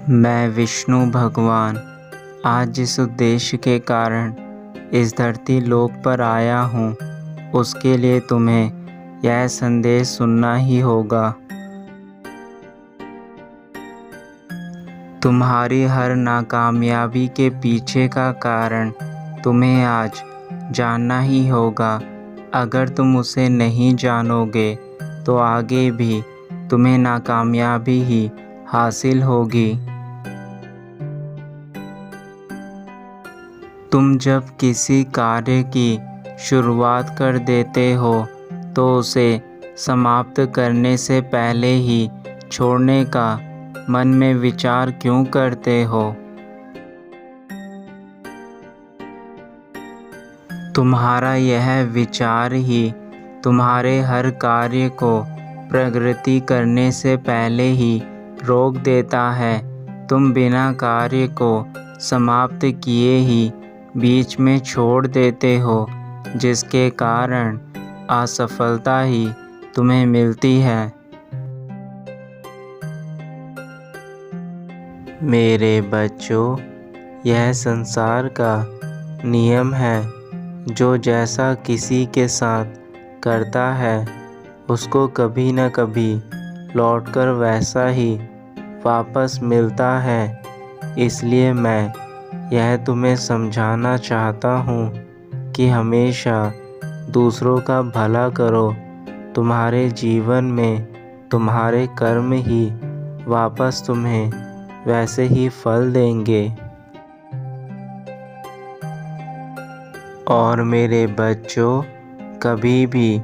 मैं विष्णु भगवान आज जिस उद्देश्य के कारण इस धरती लोक पर आया हूँ, उसके लिए तुम्हें यह संदेश सुनना ही होगा। तुम्हारी हर नाकामयाबी के पीछे का कारण तुम्हें आज जानना ही होगा। अगर तुम उसे नहीं जानोगे तो आगे भी तुम्हें नाकामयाबी ही हासिल होगी। तुम जब किसी कार्य की शुरुआत कर देते हो तो उसे समाप्त करने से पहले ही छोड़ने का मन में विचार क्यों करते हो? तुम्हारा यह विचार ही तुम्हारे हर कार्य को प्रगति करने से पहले ही रोक देता है। तुम बिना कार्य को समाप्त किए ही बीच में छोड़ देते हो, जिसके कारण असफलता ही तुम्हें मिलती है। मेरे बच्चों, यह संसार का नियम है। जो जैसा किसी के साथ करता है उसको कभी न कभी लौटकर वैसा ही वापस मिलता है। इसलिए मैं यह तुम्हें समझाना चाहता हूँ कि हमेशा दूसरों का भला करो। तुम्हारे जीवन में तुम्हारे कर्म ही वापस तुम्हें वैसे ही फल देंगे। और मेरे बच्चों, कभी भी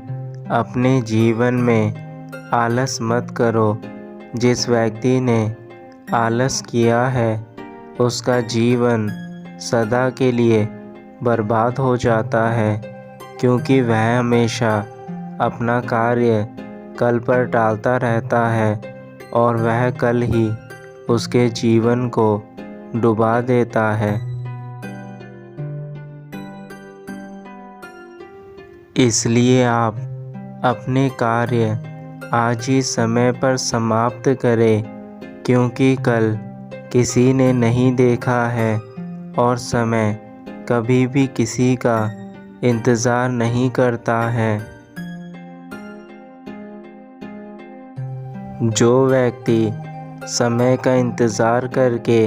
अपने जीवन में आलस मत करो। जिस व्यक्ति ने आलस किया है उसका जीवन सदा के लिए बर्बाद हो जाता है, क्योंकि वह हमेशा अपना कार्य कल पर टालता रहता है और वह कल ही उसके जीवन को डुबा देता है। इसलिए आप अपने कार्य आज ही समय पर समाप्त करें, क्योंकि कल किसी ने नहीं देखा है और समय कभी भी किसी का इंतज़ार नहीं करता है। जो व्यक्ति समय का इंतज़ार करके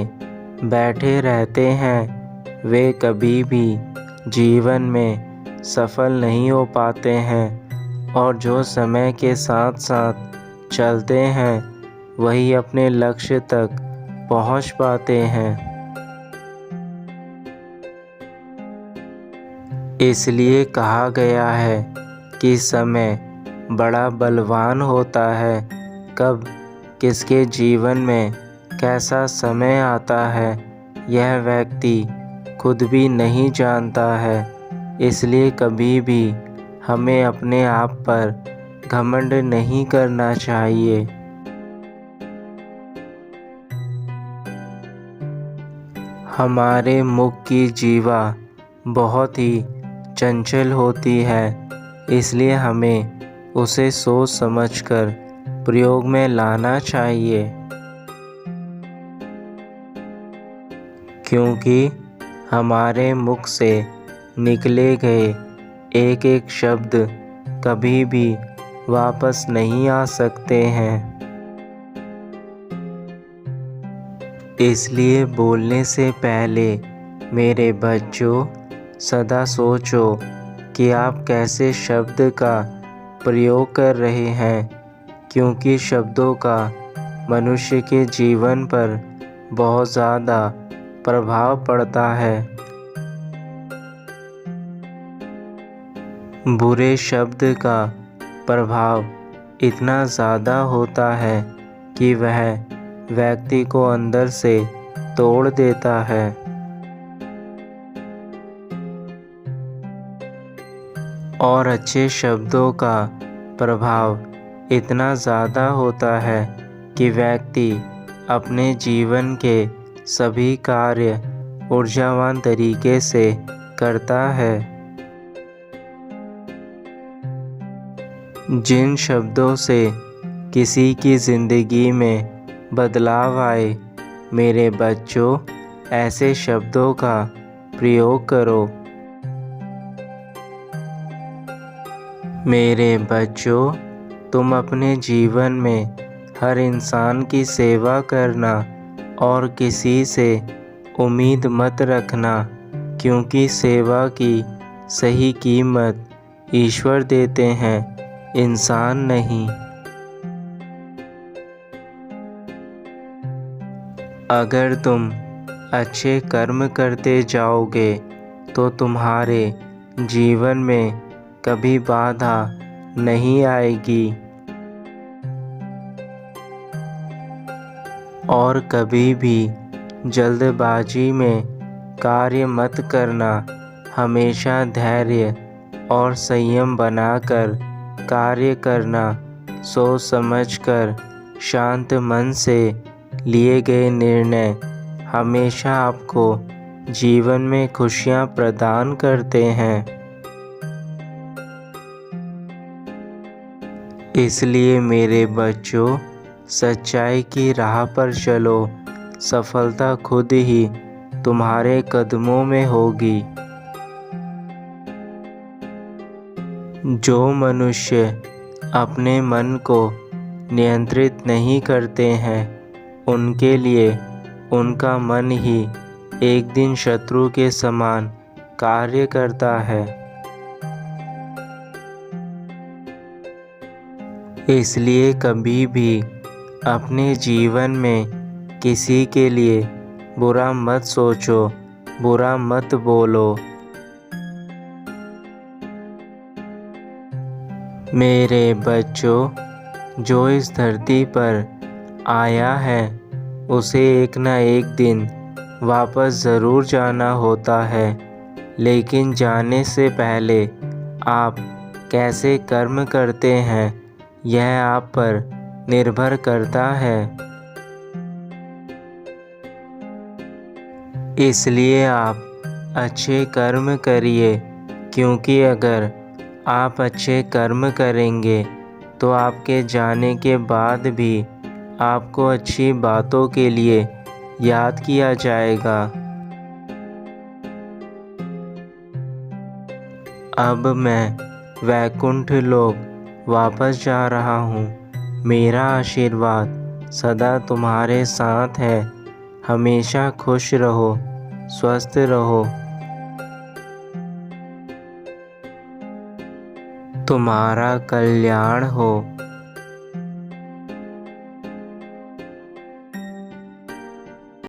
बैठे रहते हैं वे कभी भी जीवन में सफल नहीं हो पाते हैं, और जो समय के साथ साथ चलते हैं वही अपने लक्ष्य तक पहुंच पाते हैं। इसलिए कहा गया है कि समय बड़ा बलवान होता है। कब किसके जीवन में कैसा समय आता है यह व्यक्ति खुद भी नहीं जानता है। इसलिए कभी भी हमें अपने आप पर घमंड नहीं करना चाहिए। हमारे मुख की जीवा बहुत ही चंचल होती है, इसलिए हमें उसे सोच समझकर प्रयोग में लाना चाहिए, क्योंकि हमारे मुख से निकले गए एक एक शब्द कभी भी वापस नहीं आ सकते हैं। इसलिए बोलने से पहले मेरे बच्चों सदा सोचो कि आप कैसे शब्द का प्रयोग कर रहे हैं, क्योंकि शब्दों का मनुष्य के जीवन पर बहुत ज़्यादा प्रभाव पड़ता है। बुरे शब्द का प्रभाव इतना ज़्यादा होता है कि वह व्यक्ति को अंदर से तोड़ देता है। और अच्छे शब्दों का प्रभाव इतना ज़्यादा होता है कि व्यक्ति अपने जीवन के सभी कार्य ऊर्जावान तरीके से करता है। जिन शब्दों से किसी की ज़िंदगी में बदलाव आए मेरे बच्चों, ऐसे शब्दों का प्रयोग करो। मेरे बच्चों, तुम अपने जीवन में हर इंसान की सेवा करना और किसी से उम्मीद मत रखना, क्योंकि सेवा की सही कीमत ईश्वर देते हैं, इंसान नहीं। अगर तुम अच्छे कर्म करते जाओगे तो तुम्हारे जीवन में कभी बाधा नहीं आएगी और कभी भी जल्दबाजी में कार्य मत करना। हमेशा धैर्य और संयम बनाकर कार्य करना। सोच समझकर शांत मन से लिए गए निर्णय हमेशा आपको जीवन में खुशियाँ प्रदान करते हैं। इसलिए मेरे बच्चों, सच्चाई की राह पर चलो, सफलता खुद ही तुम्हारे कदमों में होगी। जो मनुष्य अपने मन को नियंत्रित नहीं करते हैं, उनके लिए उनका मन ही एक दिन शत्रु के समान कार्य करता है। इसलिए कभी भी अपने जीवन में किसी के लिए बुरा मत सोचो, बुरा मत बोलो। मेरे बच्चों, जो इस धरती पर आया है उसे एक न एक दिन वापस ज़रूर जाना होता है, लेकिन जाने से पहले आप कैसे कर्म करते हैं यह आप पर निर्भर करता है। इसलिए आप अच्छे कर्म करिए, क्योंकि अगर आप अच्छे कर्म करेंगे तो आपके जाने के बाद भी आपको अच्छी बातों के लिए याद किया जाएगा। अब मैं वैकुंठ लोक वापस जा रहा हूँ। मेरा आशीर्वाद सदा तुम्हारे साथ है। हमेशा खुश रहो, स्वस्थ रहो। तुम्हारा कल्याण हो।